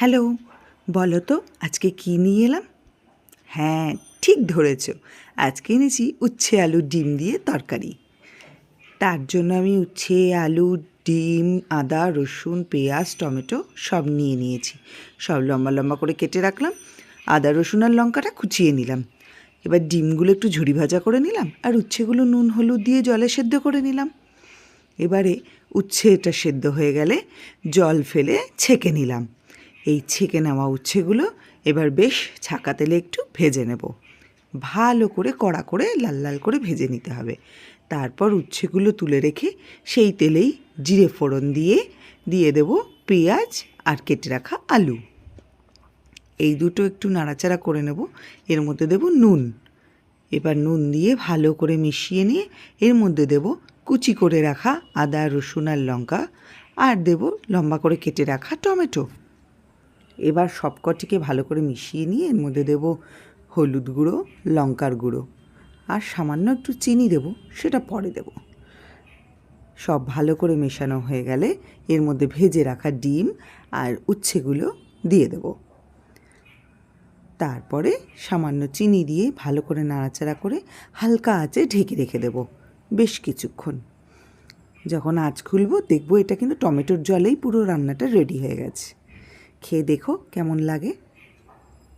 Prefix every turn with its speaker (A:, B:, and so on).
A: Hello, বলো তো আজকে কী নিয়ে এলাম? হ্যাঁ, ঠিক ধরেছ। আজকে এনেছি উচ্ছে আলুর ডিম দিয়ে তরকারি। তার জন্য আমি উচ্ছে, আলু, ডিম, আদা, রসুন, পেঁয়াজ, টমেটো সব নিয়ে নিয়েছি। সব লম্বা লম্বা করে কেটে রাখলাম। আদা, রসুন আর লঙ্কাটা কুচিয়ে নিলাম। এবার ডিমগুলো একটু ঝুরি ভাজা করে নিলাম আর উচ্ছেগুলো নুন হলুদ দিয়ে জলে সেদ্ধ করে নিলাম। এবারে উচ্ছেটা সেদ্ধ হয়ে গেলে জল ফেলে ছেঁকে নিলাম। এই ছেঁকে নেওয়া উচ্ছেগুলো এবার বেশ ছাকা তেলে একটু ভেজে নেব। ভালো করে কড়া করে লাল লাল করে ভেজে নিতে হবে। তারপর উচ্ছেগুলো তুলে রেখে সেই তেলেই জিরে ফোড়ন দিয়ে দেব পেঁয়াজ আর কেটে রাখা আলু। এই দুটো একটু নাড়াচাড়া করে নেব। এর মধ্যে দেব নুন। এবার নুন দিয়ে ভালো করে মিশিয়ে নিয়ে এর মধ্যে দেব কুচি করে রাখা আদা, রসুন আর লঙ্কা, আর দেব লম্বা করে কেটে রাখা টমেটো। এবার সবকটিকে ভালো করে মিশিয়ে নিয়ে এর মধ্যে দেব হলুদ গুঁড়ো, লঙ্কার গুঁড়ো আর সামান্য একটু চিনি দেব, সেটা পরে দেব। সব ভালো করে মেশানো হয়ে গেলে এর মধ্যে ভেজে রাখা ডিম আর উচ্ছেগুলো দিয়ে দেব। তারপরে সামান্য চিনি দিয়ে ভালো করে নাড়াচাড়া করে হালকা আঁচে ঢেকে রেখে দেব বেশ কিছুক্ষণ। যখন আঁচ খুলব দেখব এটা কিন্তু টমেটোর জলেই পুরো রান্নাটা রেডি হয়ে গেছে। খেয়ে দেখো কেমন লাগে।